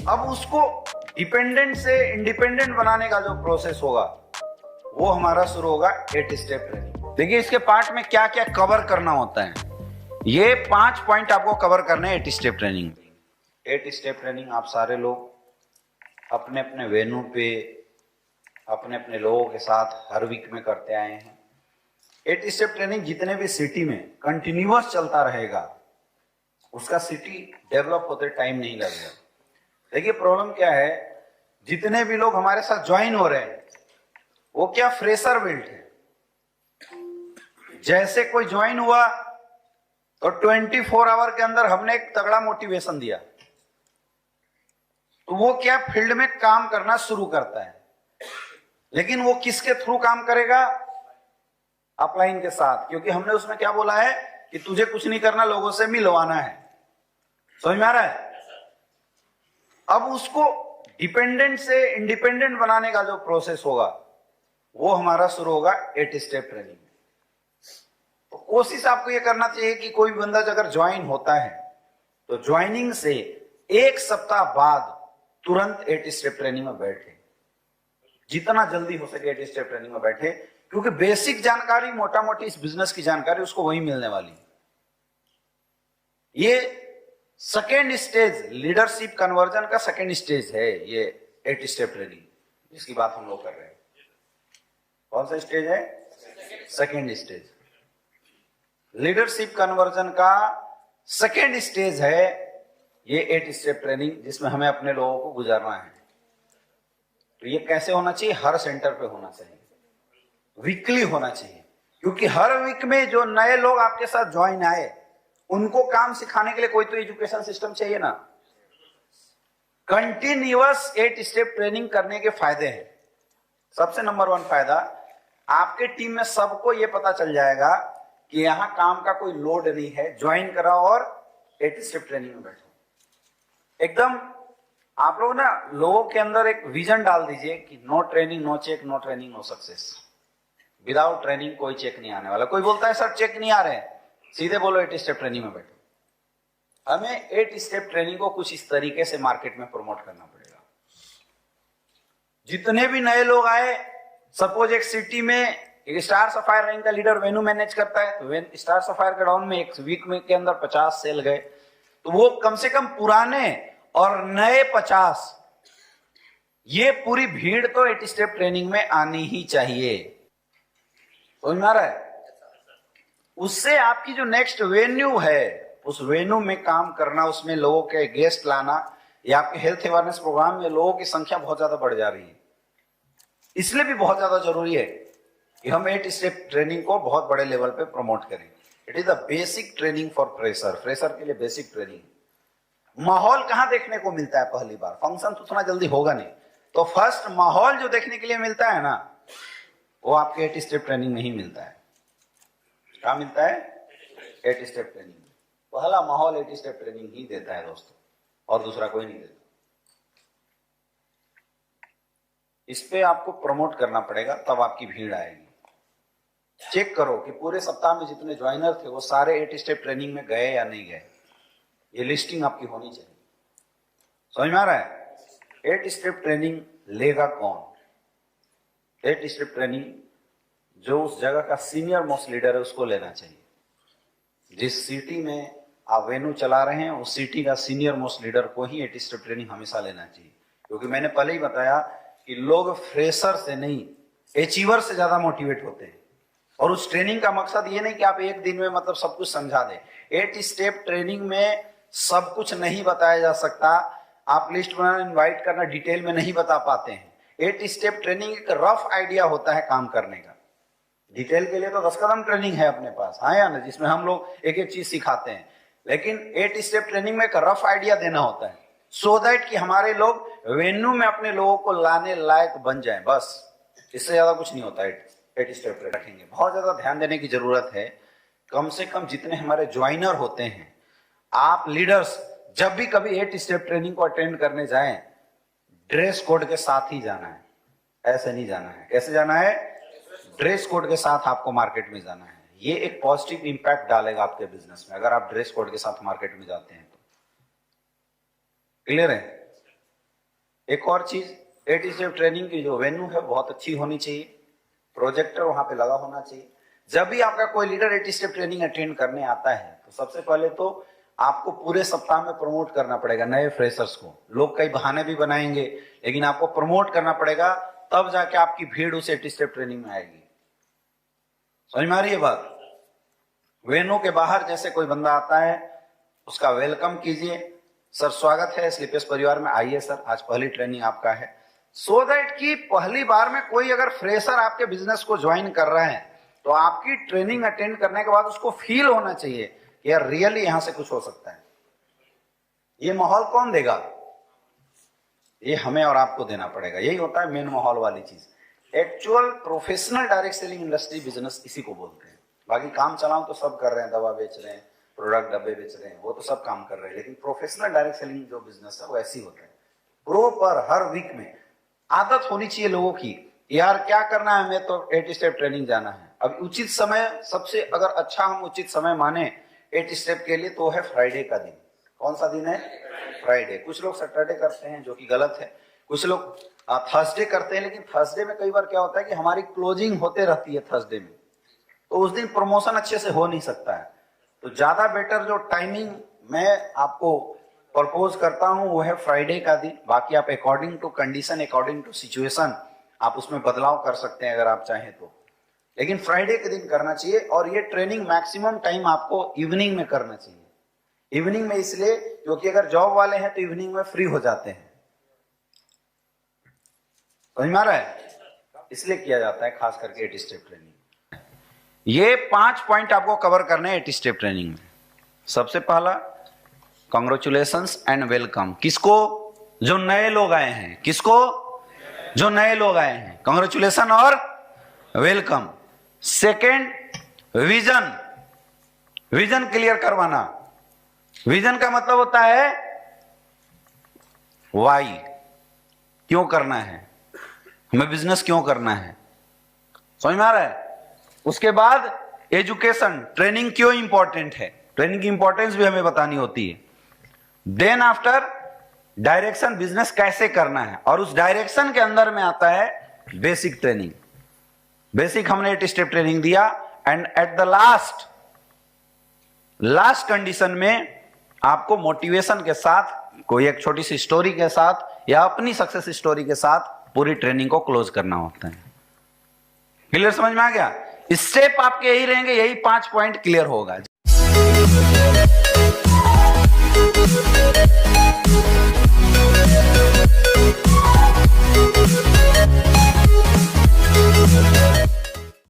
अब उसको डिपेंडेंट से इंडिपेंडेंट बनाने का जो प्रोसेस होगा वो हमारा शुरू होगा 8 स्टेप ट्रेनिंग। देखिए इसके पार्ट में क्या क्या कवर करना होता है, ये 5 पॉइंट आपको कवर करने हैं 8 स्टेप ट्रेनिंग। 8 स्टेप ट्रेनिंग आप सारे लोग अपने अपने वेन्यू पे अपने अपने लोगों के साथ हर वीक में करते आए हैं। 8 स्टेप ट्रेनिंग जितने भी सिटी में कंटिन्यूअस चलता रहेगा उसका सिटी डेवलप होते टाइम नहीं लगेगा। देखिए प्रॉब्लम क्या है, जितने भी लोग हमारे साथ ज्वाइन हो रहे हैं वो क्या फ्रेशर बिल्ट है। जैसे कोई ज्वाइन हुआ तो 24 आवर के अंदर हमने एक तगड़ा मोटिवेशन दिया तो वो क्या फील्ड में काम करना शुरू करता है, लेकिन वो किसके थ्रू काम करेगा? अपलाइन के साथ, क्योंकि हमने उसमें क्या बोला है कि तुझे कुछ नहीं करना, लोगों से मिलवाना है। समझ में आ रहा है? अब उसको डिपेंडेंट से इंडिपेंडेंट बनाने का जो प्रोसेस होगा वो हमारा शुरू होगा 8 स्टेप ट्रेनिंग। तो कोशिश आपको ये करना चाहिए कि कोई भी बंदा अगर ज्वाइन होता है तो ज्वाइनिंग से 1 सप्ताह बाद तुरंत 8 स्टेप ट्रेनिंग में बैठे, जितना जल्दी हो सके 8 स्टेप ट्रेनिंग में बैठे, क्योंकि बेसिक जानकारी, मोटा मोटी इस बिजनेस की जानकारी उसको वही मिलने वाली। ये सेकेंड स्टेज, लीडरशिप कन्वर्जन का सेकेंड स्टेज है ये 8 स्टेप ट्रेनिंग जिसकी बात हम लोग कर रहे हैं। कौन सा स्टेज है? Second stage. लीडरशिप कन्वर्जन का सेकेंड स्टेज है ये 8 स्टेप ट्रेनिंग, जिसमें हमें अपने लोगों को गुजारना है। तो ये कैसे होना चाहिए? हर सेंटर पे होना चाहिए, वीकली होना चाहिए, क्योंकि हर वीक में जो नए लोग आपके साथ ज्वाइन आए उनको काम सिखाने के लिए कोई तो एजुकेशन सिस्टम चाहिए ना। कंटिन्यूअस 8 स्टेप ट्रेनिंग करने के फायदे हैं। सबसे नंबर 1 फायदा, आपके टीम में सबको यह पता चल जाएगा कि यहां काम का कोई लोड नहीं है, ज्वाइन कराओ और 8 स्टेप ट्रेनिंग में बैठो। एकदम आप लोग ना लोगों के अंदर एक विजन डाल दीजिए कि no training no check, no training no success. Without training कोई चेक नहीं आने वाला। कोई बोलता है सर चेक नहीं आ रहे हैं, सीधे बोलो 8 स्टेप ट्रेनिंग में बैठो। हमें 8 स्टेप ट्रेनिंग को कुछ इस तरीके से मार्केट में प्रमोट करना पड़ेगा। जितने भी नए लोग आए, सपोज एक सिटी में एक स्टार सफायर रैंक का लीडर वेन्यू मैनेज करता है, तो स्टार सफायर के डाउन में एक वीक में के अंदर 50 सेल गए, तो वो कम से कम पुराने और नए 50, ये पूरी भीड़ तो 8 स्टेप ट्रेनिंग में आनी ही चाहिए। समझ में आ रहा है? उससे आपकी जो नेक्स्ट वेन्यू है उस वेन्यू में काम करना, उसमें लोगों के गेस्ट लाना, या आपके हेल्थ अवेयरनेस प्रोग्राम में लोगों की संख्या बहुत ज्यादा बढ़ जा रही है। इसलिए भी बहुत ज्यादा जरूरी है कि हम 8 स्टेप ट्रेनिंग को बहुत बड़े लेवल पे प्रमोट करें। It is the basic training for fresher. Fresher के लिए बेसिक ट्रेनिंग। माहौल कहां देखने को मिलता है? पहली बार फंक्शन तो उतना जल्दी होगा नहीं, तो फर्स्ट माहौल जो देखने के लिए मिलता है ना, वो आपके 8 स्टेप ट्रेनिंग में ही मिलता है। क्या मिलता है? 8 स्टेप ट्रेनिंग। पहला माहौल 8 स्टेप ट्रेनिंग ही देता है दोस्तों, और दूसरा कोई नहीं देता। इस पे आपको प्रमोट करना पड़ेगा, तब आपकी भीड़ आएगी। चेक करो कि पूरे सप्ताह में जितने ज्वाइनर थे वो सारे 8 स्टेप ट्रेनिंग में गए या नहीं गए। ये लिस्टिंग आपकी होनी चाहिए। समझ में आ रहा है? 8 स्टेप ट्रेनिंग लेगा कौन? 8 स्टेप ट्रेनिंग जो उस जगह का सीनियर मोस्ट लीडर है उसको लेना चाहिए। जिस सिटी में आप वेन्यू चला रहे हैं उस सिटी का सीनियर मोस्ट लीडर को ही 8 स्टेप ट्रेनिंग हमेशा लेना चाहिए, क्योंकि मैंने पहले ही बताया कि लोग फ्रेशर से नहीं, अचीवर से ज्यादा मोटिवेट होते हैं। और उस ट्रेनिंग का मकसद ये नहीं कि आप एक दिन में मतलब सब कुछ समझा दें। 8 स्टेप ट्रेनिंग में सब कुछ नहीं बताया जा सकता। आप लिस्ट बनाना, इन्वाइट करना, डिटेल में नहीं बता पाते हैं। 8 स्टेप ट्रेनिंग एक रफ आइडिया होता है काम करने का। डिटेल के लिए तो 10 कदम ट्रेनिंग है अपने पास, हाँ या ना, जिसमें हम लोग एक एक चीज सिखाते हैं। लेकिन 8 स्टेप ट्रेनिंग में एक रफ आइडिया देना होता है, सो दैट कि हमारे लोग वेन्यू में अपने लोगों को लाने लायक बन जाएं। बस इससे ज्यादा कुछ नहीं होता है। 8 स्टेप रखेंगे, बहुत ज्यादा ध्यान देने की जरूरत है। कम से कम जितने हमारे ज्वाइनर होते हैं, आप लीडर्स जब भी कभी 8 स्टेप ट्रेनिंग को अटेंड करने जाएं, ड्रेस कोड के साथ ही जाना है। ऐसे नहीं जाना है। कैसे जाना है? ड्रेस कोड के साथ आपको मार्केट में जाना है। ये एक पॉजिटिव इंपैक्ट डालेगा आपके बिजनेस में, अगर आप ड्रेस कोड के साथ मार्केट में जाते हैं तो। क्लियर है? एक और चीज, 8 स्टेप ट्रेनिंग की जो वेन्यू है बहुत अच्छी होनी चाहिए, प्रोजेक्टर वहां पे लगा होना चाहिए। जब भी आपका कोई लीडर 8 स्टेप ट्रेनिंग अटेंड करने आता है तो सबसे पहले तो आपको पूरे सप्ताह में प्रमोट करना पड़ेगा नए फ्रेशर्स को। लोग कई बहाने भी बनाएंगे, लेकिन आपको प्रमोट करना पड़ेगा, तब जाके आपकी भीड़ उस 8 स्टेप ट्रेनिंग में आएगी। समझ में आ रही है बात? वेन्यू के बाहर जैसे कोई बंदा आता है उसका वेलकम कीजिए, सर स्वागत है स्लीपर्स परिवार में, आइए सर आज पहली ट्रेनिंग आपका है। सो दैट कि पहली बार में कोई अगर फ्रेशर आपके बिजनेस को ज्वाइन कर रहा है तो आपकी ट्रेनिंग अटेंड करने के बाद उसको फील होना चाहिए कि यार रियली यहां से कुछ हो सकता है। ये माहौल कौन देगा? ये हमें और आपको देना पड़ेगा। यही होता है मेन माहौल वाली चीज। Actual professional direct selling industry business इसी को बोलते हैं। बाकी काम चलाओ तो सब कर रहे हैं, दवा बेच रहे हैं, प्रोडक्ट डब्बे बेच रहे हैं, वो तो सब काम कर रहे हैं, लेकिन प्रोफेशनल डायरेक्ट सेलिंग जो बिजनेस है वो ऐसी होता है। प्रॉपर हर वीक में आदत होनी चाहिए लोगों की, यार क्या करना है, हमें तो 8 स्टेप ट्रेनिंग जाना है। अब उचित समय, सबसे अगर अच्छा हम उचित समय माने 8 स्टेप के लिए तो है फ्राइडे का दिन। कौन सा दिन है? फ्राइडे। कुछ लोग सैटरडे करते हैं जो कि गलत है, कुछ लोग थर्सडे करते हैं, लेकिन थर्सडे में कई बार क्या होता है कि हमारी क्लोजिंग होते रहती है थर्सडे में, तो उस दिन प्रमोशन अच्छे से हो नहीं सकता है। तो ज्यादा बेटर जो टाइमिंग मैं आपको प्रपोज करता हूं वो है फ्राइडे का दिन। बाकी आप according to condition, according to situation आप उसमें बदलाव कर सकते हैं अगर आप चाहें तो, लेकिन फ्राइडे के दिन करना चाहिए। और ये ट्रेनिंग मैक्सिमम टाइम आपको इवनिंग में करना चाहिए। इवनिंग में इसलिए क्योंकि अगर जॉब वाले हैं तो इवनिंग में फ्री हो जाते हैं। समझ में आ रहा है? इसलिए किया जाता है खास करके 8 स्टेप ट्रेनिंग। ये 5 पॉइंट आपको कवर करने हैं 8 स्टेप ट्रेनिंग में। सबसे पहला, कांग्रेचुलेशंस एंड वेलकम। किसको? जो नए लोग आए हैं। किसको? जो नए लोग आए हैं, कांग्रेचुलेशन और welcome. Second, vision. Vision clear करवाना। विजन का मतलब होता है वाई, क्यों करना है, हमें बिजनेस क्यों करना है। समझ में आ रहा है? उसके बाद एजुकेशन, ट्रेनिंग क्यों इंपॉर्टेंट है, ट्रेनिंग की इंपॉर्टेंस भी हमें बतानी होती है। देन आफ्टर डायरेक्शन, बिजनेस कैसे करना है, और उस डायरेक्शन के अंदर में आता है बेसिक ट्रेनिंग। बेसिक हमने 8 स्टेप ट्रेनिंग दिया, and at the last condition में आपको मोटिवेशन के साथ, कोई एक छोटी सी स्टोरी के साथ या अपनी सक्सेस स्टोरी के साथ पूरी ट्रेनिंग को क्लोज करना होता है। क्लियर? समझ में आ गया? स्टेप आपके यही रहेंगे, यही 5 पॉइंट क्लियर होगा।